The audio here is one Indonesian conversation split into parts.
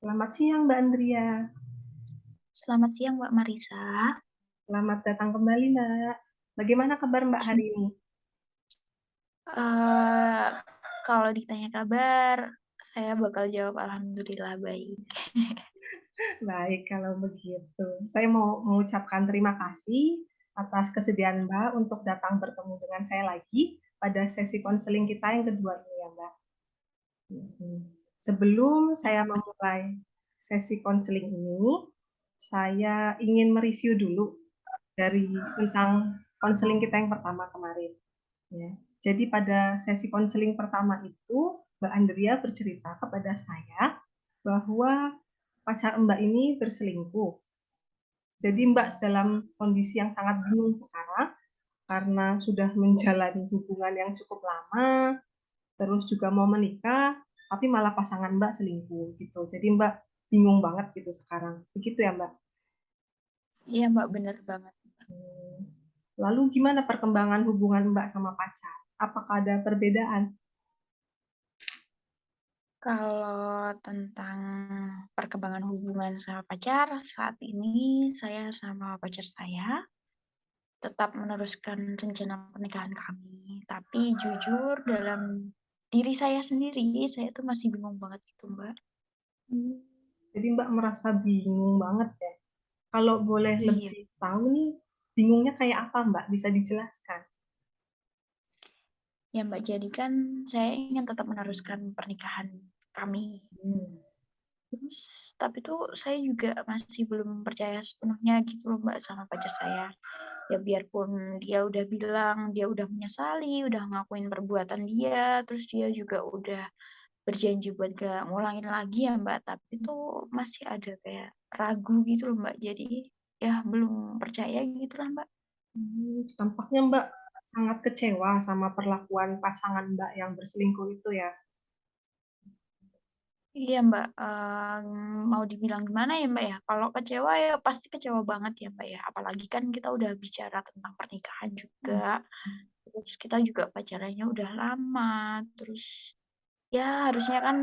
Selamat siang Mbak Andria. Selamat siang, Mbak Marisa. Selamat datang kembali Mbak. Bagaimana kabar Mbak hari ini? Eee, Kalau ditanya kabar, saya bakal jawab alhamdulillah baik. Baik kalau begitu. Saya mau mengucapkan terima kasih atas kesediaan Mbak untuk datang bertemu dengan saya lagi pada sesi konseling kita yang kedua ini ya Mbak. Mhm. Sebelum Iya, saya Mbak. memulai sesi konseling ini, saya ingin mereview dulu tentang konseling kita yang pertama kemarin. Ya. Jadi pada sesi konseling pertama itu, Mbak Andrea bercerita kepada saya bahwa pacar Mbak ini berselingkuh. Jadi Mbak dalam kondisi yang sangat bingung sekarang karena sudah menjalani hubungan yang cukup lama, terus juga mau menikah, tapi malah pasangan Mbak selingkuh gitu. Jadi Mbak bingung banget gitu sekarang. Begitu ya Mbak? Iya, Mbak, bener banget. Hmm. Lalu gimana perkembangan hubungan Mbak sama pacar? Apakah ada perbedaan? Kalau tentang perkembangan hubungan sama pacar, saat ini saya sama pacar saya tetap meneruskan rencana pernikahan kami. Tapi jujur dalam diri saya sendiri, saya tuh masih bingung banget gitu, Mbak. Hmm. Jadi Mbak merasa bingung banget ya? Kalau boleh Iya. lebih tahu nih, bingungnya kayak apa Mbak? Bisa dijelaskan? Ya Mbak, jadi kan saya ingin tetap meneruskan pernikahan kami. Hmm. Terus, tapi tuh saya juga masih belum percaya sepenuhnya gitu loh Mbak sama pacar saya. Ya biarpun dia udah bilang, dia udah menyesali, udah ngakuin perbuatan dia, terus dia juga udah berjanji buat gak ngulangin lagi ya Mbak, tapi tuh masih ada kayak ragu gitu loh Mbak. Jadi ya belum percaya gitu lah Mbak. Tampaknya Mbak sangat kecewa sama perlakuan pasangan Mbak yang berselingkuh itu ya. Iya, Mbak, mau dibilang gimana ya, Mbak, ya, kalau kecewa ya pasti kecewa banget ya, Mbak, ya, apalagi kan kita udah bicara tentang pernikahan Hmm. juga, terus kita juga pacarannya udah lama, terus ya harusnya kan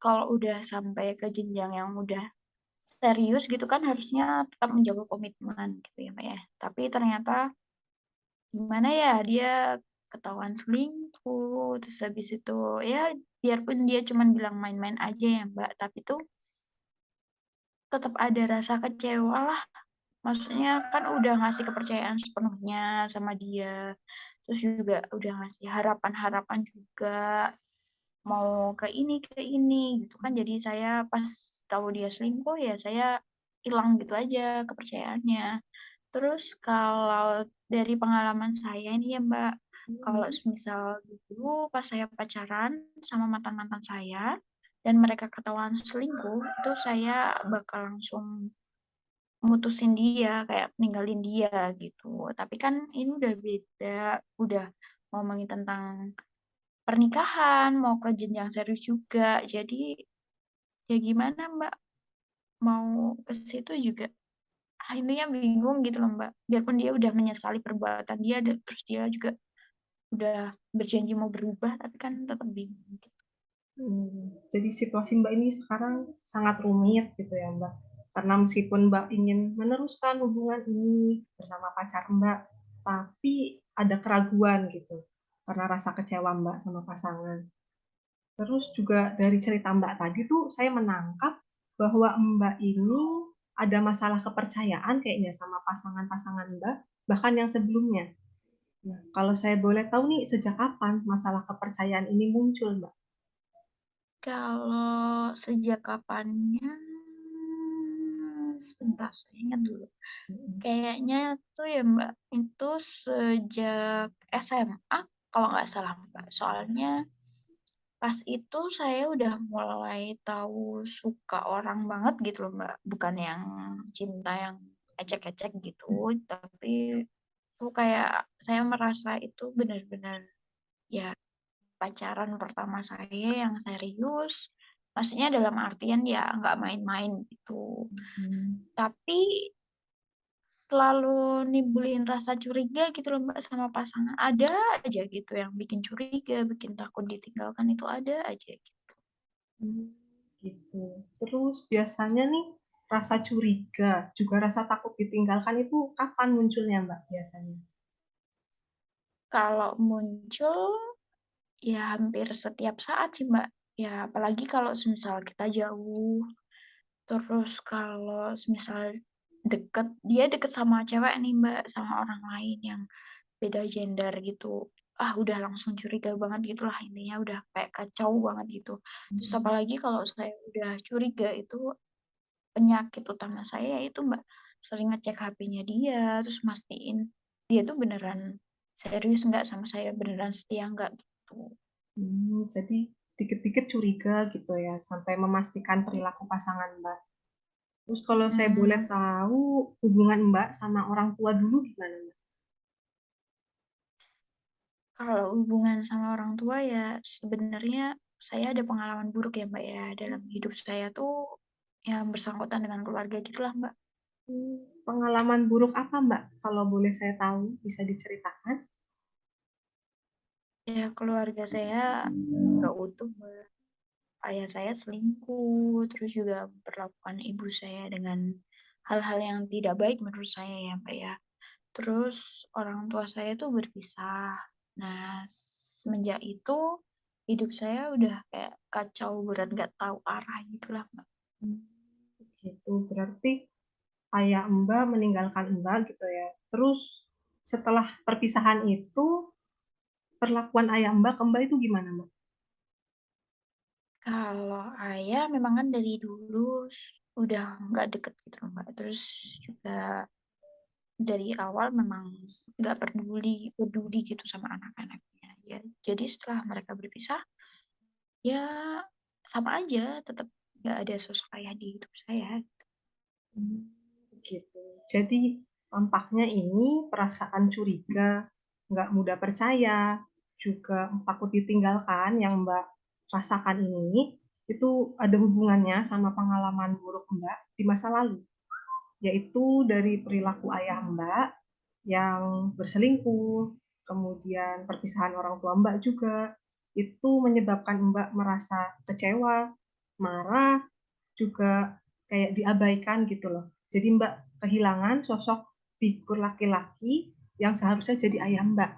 kalau udah sampai ke jenjang yang udah serius gitu kan harusnya tetap menjaga komitmen gitu ya, Mbak, ya. Tapi ternyata gimana ya, dia ketahuan selingkuh, terus habis itu ya biarpun dia cuman bilang main-main aja ya, Mbak, tapi tuh tetap ada rasa kecewa lah, maksudnya kan udah ngasih kepercayaan sepenuhnya sama dia, terus juga udah ngasih harapan-harapan juga, mau ke ini gitu kan. Jadi saya pas tahu dia selingkuh, ya saya hilang gitu aja kepercayaannya. Terus kalau dari pengalaman saya ini ya, Mbak, kalau Hmm. semisal dulu pas saya pacaran sama mantan-mantan saya dan mereka ketahuan selingkuh, itu saya bakal langsung mutusin dia, kayak ninggalin dia gitu. Tapi kan ini udah beda, udah ngomongin tentang pernikahan, mau ke jenjang serius juga. Jadi ya gimana Mbak, mau ke situ juga intinya bingung gitu loh Mbak. Biarpun dia udah menyesali perbuatan dia dan terus dia juga udah berjanji mau berubah, tapi kan tetap bingung gitu. Jadi situasi Mbak ini sekarang sangat rumit gitu ya Mbak. Karena meskipun Mbak ingin meneruskan hubungan ini bersama pacar Mbak, tapi ada keraguan gitu karena rasa kecewa Mbak sama pasangan. Terus juga dari cerita Mbak tadi tuh saya menangkap bahwa Mbak ini ada masalah kepercayaan kayaknya sama pasangan-pasangan Mbak, bahkan yang sebelumnya. Nah, kalau saya boleh tahu nih sejak kapan masalah kepercayaan ini muncul, Mbak? Kalau sejak kapannya, sebentar saya ingat dulu. Mhm. Kayaknya tuh ya Mbak, itu sejak SMA kalau nggak salah Mbak. Soalnya pas itu saya udah mulai tahu suka orang banget gitu loh Mbak, bukan yang cinta yang ecek-ecek gitu, tapi tuh kayak saya merasa itu benar-benar ya pacaran pertama saya yang serius, maksudnya dalam artian ya nggak main-main gitu. Mhm. Tapi selalu nimbulin rasa curiga gitu loh Mbak sama pasangan, ada aja gitu yang bikin curiga, bikin takut ditinggalkan itu ada aja gitu. Mmm. gitu. Terus biasanya nih rasa curiga, juga rasa takut ditinggalkan itu kapan munculnya, Mbak, biasanya? Kalau muncul, ya hampir setiap saat sih, Mbak. Ya apalagi kalau semisal kita jauh, terus kalau semisal dia deket sama cewek nih, Mbak, sama orang lain yang beda gender gitu. Ah, udah langsung curiga banget gitulah intinya udah kayak kacau banget gitu. Terus Mhm. apalagi kalau saya udah curiga itu penyakit utama saya itu, Mbak, sering ngecek HP-nya dia, terus mastiin dia tuh beneran serius nggak sama saya, beneran setia nggak gitu. Jadi dikit-dikit curiga gitu ya, sampai memastikan perilaku pasangan Mbak. Terus kalau saya boleh Mhm. tahu hubungan Mbak sama orang tua dulu gimana, Mbak? Kalau hubungan sama orang tua ya sebenarnya saya ada pengalaman buruk ya, Mbak, ya, dalam hidup saya tuh yang bersangkutan dengan keluarga gitulah, Mbak. Pengalaman buruk apa, Mbak? Kalau boleh saya tahu, bisa diceritakan? Ya keluarga saya nggak utuh, Mbak. Ayah saya selingkuh, terus juga memperlakukan ibu saya dengan hal-hal yang tidak baik menurut saya ya, Mbak, ya. Terus orang tua saya tuh berpisah. Nah, semenjak itu hidup saya udah kayak kacau berat, nggak tahu arah gitulah, Mbak. Mmm, gitu. Berarti ayah Mbak meninggalkan Mbak gitu ya. Terus setelah perpisahan itu, perlakuan ayah Mbak ke Mbak itu gimana, Mbak? Kalau ayah memang kan dari dulu udah nggak deket gitu loh, Mbak. Terus juga dari awal memang nggak peduli peduli gitu sama anak-anaknya, ya. Jadi setelah mereka berpisah, ya sama aja, tetap nggak ada sosok ayah di hidup saya. Mmm, begitu. Jadi tampaknya ini perasaan curiga, nggak mudah percaya, juga takut ditinggalkan yang Mbak rasakan ini, itu ada hubungannya sama pengalaman buruk Mbak di masa lalu, yaitu dari perilaku ayah Mbak yang berselingkuh, kemudian perpisahan orang tua Mbak juga, itu menyebabkan Mbak merasa kecewa, marah, juga kayak diabaikan gitu loh. Jadi Mbak kehilangan sosok figur laki-laki yang seharusnya jadi ayah Mbak.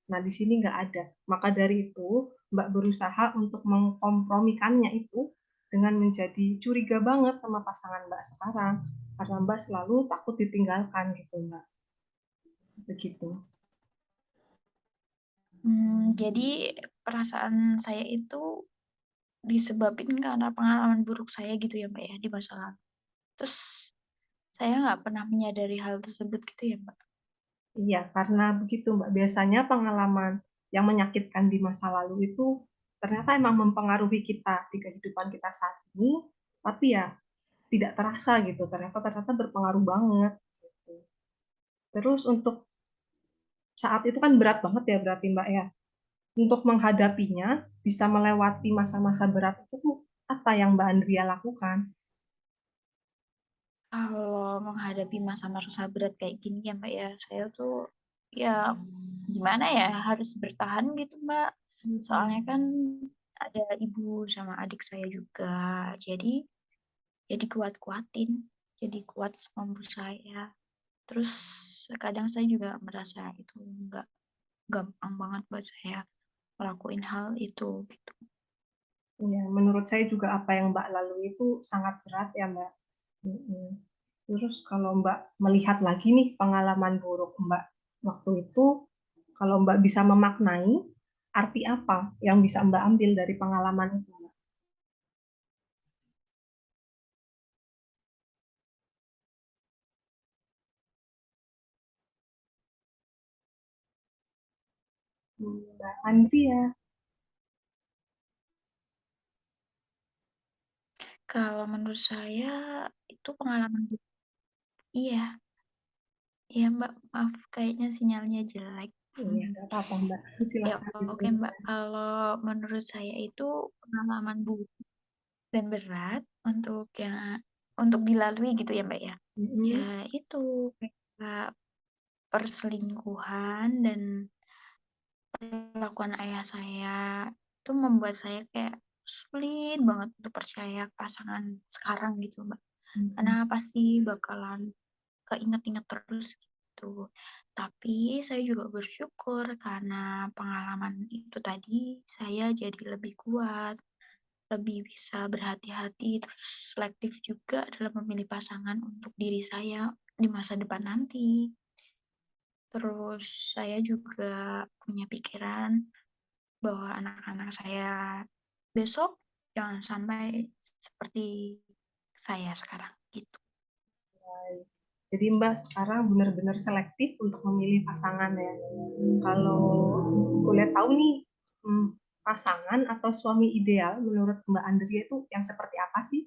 Nah, di sini nggak ada. Maka dari itu, Mbak berusaha untuk mengkompromikannya itu dengan menjadi curiga banget sama pasangan Mbak sekarang, karena Mbak selalu takut ditinggalkan gitu, Mbak. Begitu. Jadi perasaan saya itu disebabin karena pengalaman buruk saya gitu ya, Mbak, ya, di masa lalu. Terus saya nggak pernah menyadari hal tersebut gitu ya, Mbak. Iya, karena begitu, Mbak. Biasanya pengalaman yang menyakitkan di masa lalu itu ternyata emang mempengaruhi kita di kehidupan kita saat ini, tapi ya tidak terasa gitu, ternyata ternyata berpengaruh banget, gitu. Terus untuk saat itu kan berat banget ya berarti, Mbak, ya. Untuk menghadapinya, bisa melewati masa-masa berat itu tuh apa yang Mbak Andria lakukan? Kalau menghadapi masa-masa berat kayak gini ya, Mbak, ya, saya tuh ya gimana ya, harus bertahan gitu, Mbak. Soalnya Mhm. kan ada ibu sama adik saya juga, jadi ya dikuat-kuatin, jadi kuat semampu saya. Terus kadang saya juga merasa itu nggak gampang banget buat saya ngelakuin hal itu, gitu. Iya, menurut saya juga apa yang Mbak lalui itu sangat berat ya, Mbak. Mhm. Terus kalau Mbak melihat lagi nih pengalaman buruk Mbak waktu itu, kalau Mbak bisa memaknai, arti apa yang bisa Mbak ambil dari pengalaman itu, Mbak? Mbak Andri ya? Kalau menurut saya itu pengalaman iya iya, Mbak, maaf kayaknya sinyalnya jelek. Iya, nggak apa-apa Mbak, Ya, silakan oke, Mbak, diteruskan. kalau menurut saya itu pengalaman buruk dan berat untuk dilalui gitu ya, Mbak, ya. Ya Mhm. itu, kayak perselingkuhan dan perlakuan ayah saya itu membuat saya kayak sulit banget untuk percaya pasangan sekarang gitu, Mbak. Karena Mhm. pasti bakalan keinget-inget terus gitu. Tapi saya juga bersyukur karena pengalaman itu tadi, saya jadi lebih kuat, lebih bisa berhati-hati, terus selektif juga dalam memilih pasangan untuk diri saya di masa depan nanti. Terus saya juga punya pikiran bahwa anak-anak saya besok jangan sampai seperti saya sekarang, gitu. Jadi Mbak sekarang benar-benar selektif untuk memilih pasangan ya. Kalau boleh tahu nih, pasangan atau suami ideal menurut Mbak Andrea itu yang seperti apa sih?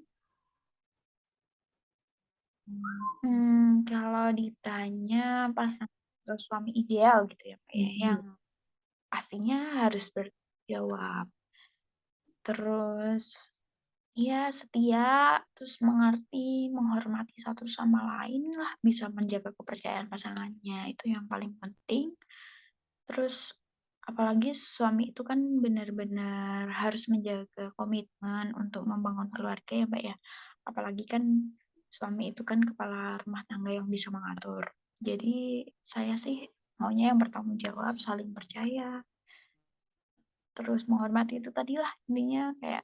Kalau ditanya pasangan atau suami ideal gitu ya, Mbak, ya, Mhm. yang pastinya harus bertanggung jawab, terus ya setia, terus mengerti, menghormati satu sama lain lah, bisa menjaga kepercayaan pasangannya, itu yang paling penting. Terus apalagi suami itu kan benar-benar harus menjaga komitmen untuk membangun keluarga ya, Mbak, ya. Apalagi kan suami itu kan kepala rumah tangga yang bisa mengatur. Jadi saya sih maunya yang bertanggung jawab, saling percaya, terus menghormati itu tadilah intinya kayak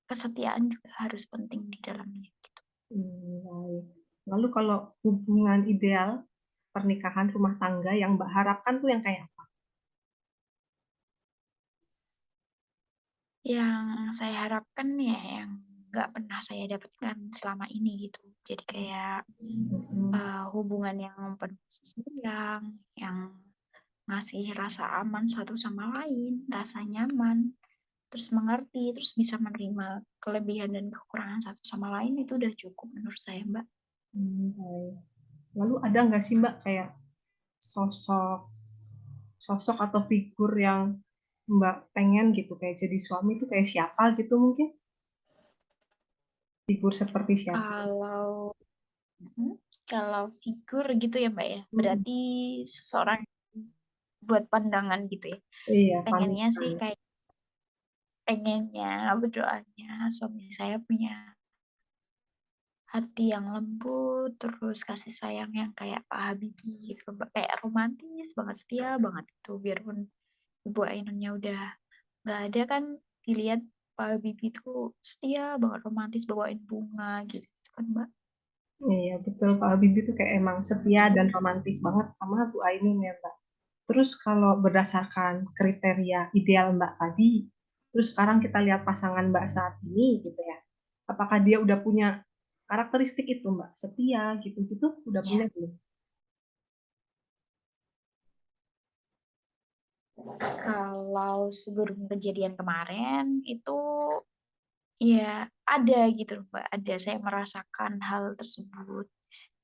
kesetiaan juga harus penting di dalamnya gitu. Baik. Lalu kalau hubungan ideal pernikahan rumah tangga yang Mbak harapkan tuh yang kayak apa? Yang saya harapkan ya yang nggak pernah saya dapatkan selama ini gitu. Jadi kayak, Mhm. hubungan yang penuh kasih sayang, yang ngasih rasa aman satu sama lain, rasa nyaman, terus mengerti, terus bisa menerima kelebihan dan kekurangan satu sama lain itu udah cukup menurut saya, Mbak. Baik. Lalu ada nggak sih Mbak kayak sosok sosok atau figur yang Mbak pengen gitu kayak jadi suami itu kayak siapa gitu mungkin? Figur seperti siapa? Kalau mhm, kalau figur gitu ya, Mbak, ya, Mhm. berarti seseorang buat pandangan gitu ya. Iya, Pengennya sih panutan. kayak pengennya, berdoanya suami saya punya hati yang lembut, terus kasih sayang yang kayak Pak Habibie gitu, Mbak, kayak romantis banget, setia banget gitu. Biarpun ibu Ainunnya udah nggak ada kan, dilihat Pak Habibie tuh setia banget, romantis, bawain bunga gitu kan, Mbak. Iya betul, Pak Habibie tuh kayak emang setia dan romantis banget sama Bu Ainun ya, Mbak. Terus kalau berdasarkan kriteria ideal Mbak tadi, terus sekarang kita lihat pasangan Mbak saat ini gitu ya, apakah dia udah punya karakteristik itu Mbak? Setia gitu-gitu udah Iya. punya belum? Kalau sebelum kejadian kemarin itu ya ada gitu loh, Mbak, ada saya merasakan hal tersebut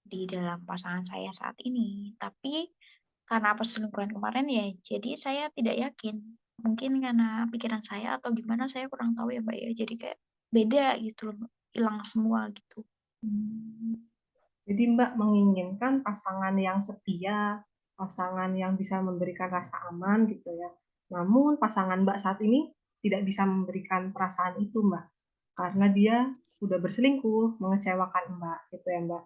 di dalam pasangan saya saat ini. Tapi karena perselingkuhan kemarin ya jadi saya tidak yakin. Mungkin karena pikiran saya atau gimana saya kurang tahu ya, Mbak, ya. Jadi kayak beda gitu loh, Mbak, hilang semua gitu. Mmm. Jadi Mbak menginginkan pasangan yang setia, pasangan yang bisa memberikan rasa aman gitu ya. Namun pasangan Mbak saat ini tidak bisa memberikan perasaan itu Mbak, karena dia udah berselingkuh, mengecewakan Mbak, gitu ya Mbak.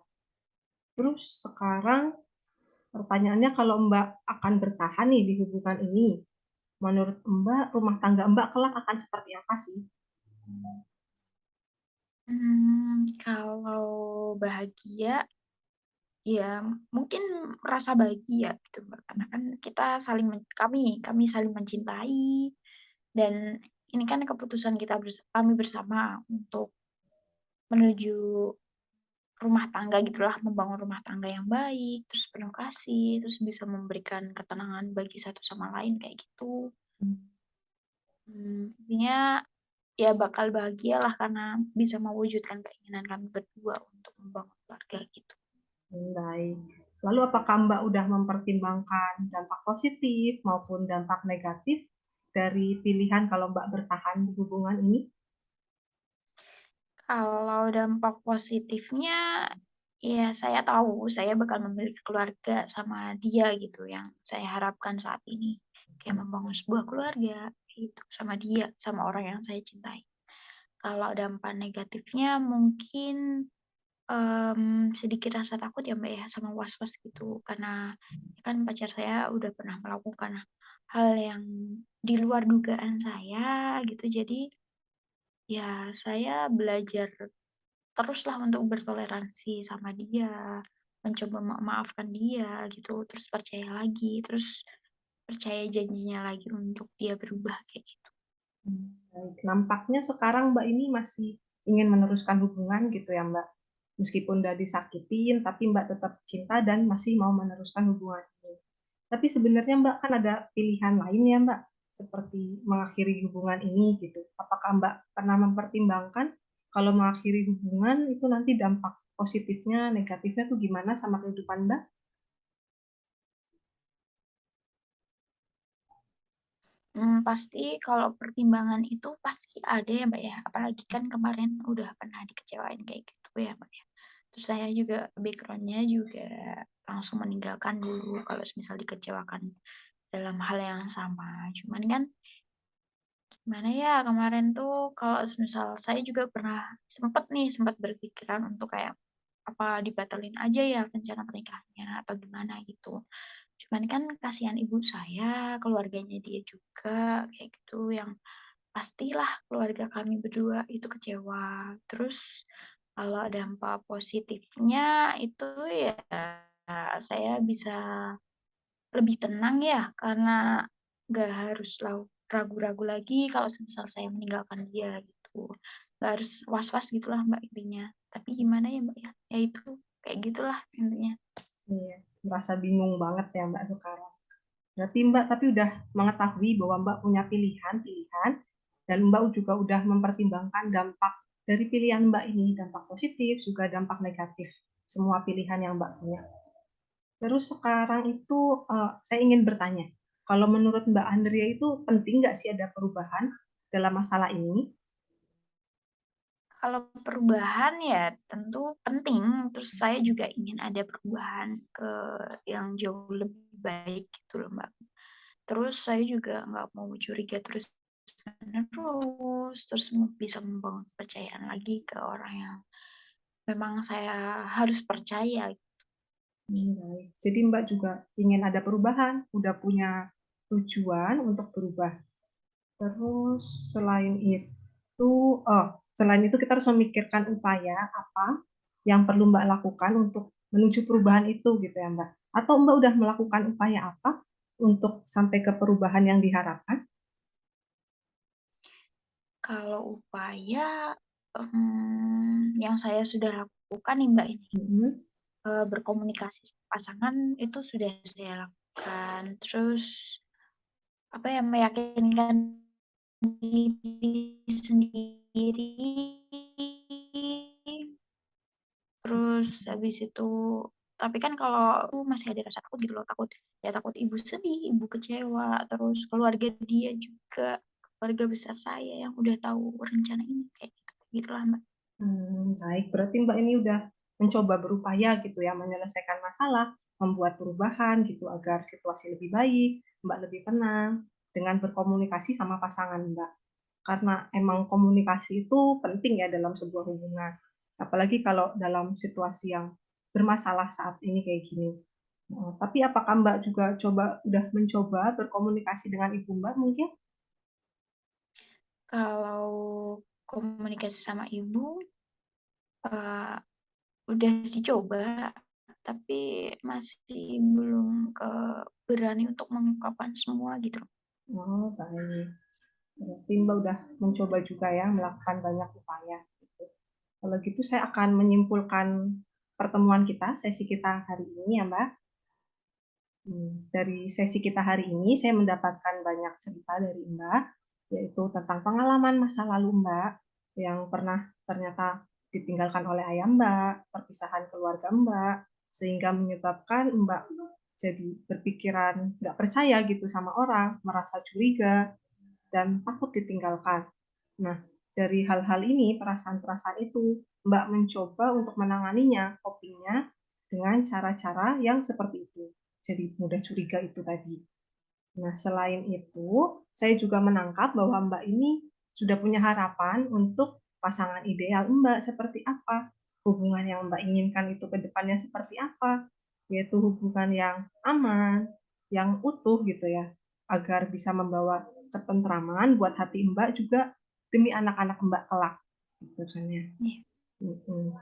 Terus sekarang pertanyaannya kalau Mbak akan bertahan nih di hubungan ini, menurut Mbak rumah tangga Mbak kelak akan seperti apa sih? Kalau bahagia, ya mungkin merasa bahagia gitu, Mbak, karena kan kita saling kami saling mencintai dan ini kan keputusan kami bersama untuk menuju rumah tangga gitulah, membangun rumah tangga yang baik, terus penuh kasih, terus bisa memberikan ketenangan bagi satu sama lain kayak gitu. Intinya ya bakal bahagialah karena bisa mewujudkan keinginan kami berdua untuk membangun keluarga gitu. Baik. Lalu apakah Mbak udah mempertimbangkan dampak positif maupun dampak negatif dari pilihan kalau Mbak bertahan di hubungan ini? Kalau dampak positifnya, ya saya tahu saya bakal memiliki keluarga sama dia gitu yang saya harapkan saat ini. Kayak membangun sebuah keluarga gitu sama dia, sama orang yang saya cintai. Kalau dampak negatifnya mungkin, sedikit rasa takut ya, Mbak, ya, sama was-was gitu. Karena kan pacar saya udah pernah melakukan hal yang di luar dugaan saya gitu. Jadi, ya saya belajar teruslah untuk bertoleransi sama dia, mencoba memaafkan dia gitu, terus percaya lagi, terus percaya janjinya lagi untuk dia berubah kayak gitu. Baik. Nampaknya sekarang Mbak ini masih ingin meneruskan hubungan gitu ya, Mbak? Meskipun udah disakitin, tapi Mbak tetap cinta dan masih mau meneruskan hubungan ini. Tapi sebenarnya Mbak kan ada pilihan lain ya, Mbak, seperti mengakhiri hubungan ini gitu. Apakah Mbak pernah mempertimbangkan kalau mengakhiri hubungan itu nanti dampak positifnya, negatifnya tuh gimana sama kehidupan Mbak? Pasti kalau pertimbangan itu pasti ada ya, Mbak, ya, apalagi kan kemarin udah pernah dikecewain kayak gitu ya, Mbak, ya. Terus saya juga background-nya juga langsung meninggalkan dulu kalau semisal dikecewakan dalam hal yang sama. Cuman kan gimana ya, kemarin tuh kalau semisal saya juga pernah sempat berpikiran untuk kayak, apa dibatalin aja ya rencana pernikahannya atau gimana gitu. Cuman kan kasihan ibu saya, keluarganya dia juga, kayak gitu, yang pastilah keluarga kami berdua itu kecewa. Terus kalau dampak positifnya itu ya saya bisa lebih tenang ya, karena nggak harus ragu-ragu lagi kalau semisal saya meninggalkan dia gitu. Nggak harus was-was gitulah Mbak intinya. Tapi gimana ya Mbak ya, ya itu, kayak gitulah intinya. Iya, merasa bingung banget ya Mbak sekarang. Berarti Mbak tapi udah mengetahui bahwa Mbak punya pilihan-pilihan dan Mbak juga udah mempertimbangkan dampak dari pilihan Mbak ini, dampak positif juga dampak negatif, semua pilihan yang Mbak punya. Terus sekarang itu, saya ingin bertanya, kalau menurut Mbak Andrea itu penting nggak sih ada perubahan dalam masalah ini? Kalau perubahan ya tentu penting, terus saya juga ingin ada perubahan ke yang jauh lebih baik gitu loh, Mbak. Terus saya juga nggak mau curiga terus-menerus, terus bisa membangun kepercayaan lagi ke orang yang memang saya harus percaya. Baik. Jadi Mbak juga ingin ada perubahan, udah punya tujuan untuk berubah. Terus selain itu kita harus memikirkan upaya apa yang perlu Mbak lakukan untuk menuju perubahan itu gitu ya, Mbak? Atau Mbak udah melakukan upaya apa untuk sampai ke perubahan yang diharapkan? Kalau upaya, yang saya sudah lakukan nih, Mbak, ini, Mhm. berkomunikasi sama pasangan itu sudah saya lakukan. Terus, apa ya, meyakinkan diri sendiri, terus habis itu tapi kan kalau aku masih ada rasa takut gitu loh, takut ya takut ibu sedih, ibu kecewa, terus keluarga dia juga, keluarga besar saya yang udah tahu rencana ini, kayak gitu, gitulah, Mbak. Baik. Berarti Mbak ini udah mencoba berupaya gitu ya menyelesaikan masalah, membuat perubahan gitu agar situasi lebih baik, Mbak lebih tenang, dengan berkomunikasi sama pasangan Mbak. Karena emang komunikasi itu penting ya dalam sebuah hubungan. Apalagi kalau dalam situasi yang bermasalah saat ini kayak gini. Tapi apakah Mbak juga udah mencoba berkomunikasi dengan ibu Mbak mungkin? Kalau komunikasi sama ibu, eee, udah sih coba, tapi masih belum berani untuk mengungkapkan semua gitu. Oh, baik. Berarti Mbak udah mencoba juga ya melakukan banyak upaya gitu. Kalau gitu saya akan menyimpulkan pertemuan kita, sesi kita hari ini ya Mbak. Dari sesi kita hari ini saya mendapatkan banyak cerita dari Mbak, yaitu tentang pengalaman masa lalu Mbak, yang pernah ternyata ditinggalkan oleh ayah Mbak, perpisahan keluarga Mbak, sehingga menyebabkan Mbak jadi berpikiran nggak percaya gitu sama orang, merasa curiga, dan takut ditinggalkan. Nah, dari hal-hal ini, perasaan-perasaan itu, Mbak mencoba untuk menanganinya, copingnya dengan cara-cara yang seperti itu. Jadi mudah curiga itu tadi. Nah, selain itu, saya juga menangkap bahwa Mbak ini sudah punya harapan untuk pasangan ideal Mbak seperti apa, hubungan yang Mbak inginkan itu ke depannya seperti apa, yaitu hubungan yang aman, yang utuh gitu ya, agar bisa membawa ketentraman buat hati Mbak juga demi anak-anak Mbak kelak, gitu kan ya. Iya.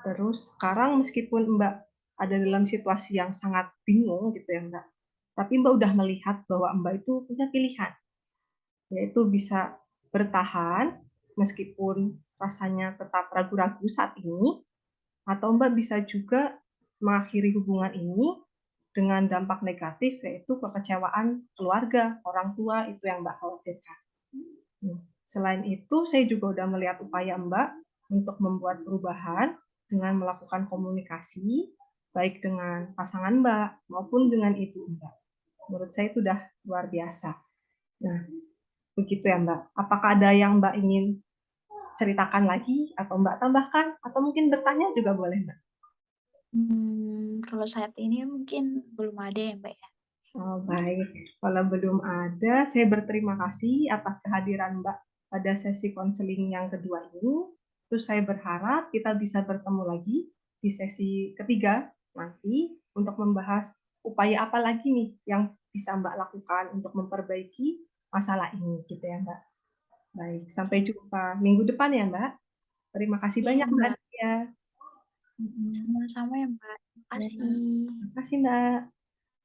Terus sekarang meskipun Mbak ada dalam situasi yang sangat bingung gitu ya Mbak, tapi Mbak udah melihat bahwa Mbak itu punya pilihan, yaitu bisa bertahan meskipun rasanya tetap ragu-ragu saat ini, atau Mbak bisa juga mengakhiri hubungan ini dengan dampak negatif, yaitu kekecewaan keluarga, orang tua, itu yang Mbak khawatirkan. Selain itu, saya juga udah melihat upaya Mbak untuk membuat perubahan dengan melakukan komunikasi, baik dengan pasangan Mbak maupun dengan ibu Mbak. Menurut saya itu udah luar biasa. Nah, begitu ya Mbak. Apakah ada yang Mbak ingin ceritakan lagi atau Mbak tambahkan atau mungkin bertanya juga boleh Mbak? Kalau saat ini mungkin belum ada ya, Mbak, ya? Oh, baik. Kalau belum ada, saya berterima kasih atas kehadiran Mbak pada sesi konseling yang kedua ini. Terus saya berharap kita bisa bertemu lagi di sesi ketiga nanti untuk membahas upaya apa lagi nih yang bisa Mbak lakukan untuk memperbaiki masalah ini gitu ya Mbak. Baik, sampai Oke. jumpa minggu depan ya Mbak. Terima kasih Iya, banyak Mbak Mbak. Nadia. Sama-sama ya, Mbak. Ya, Makasih. terima kasih Mbak.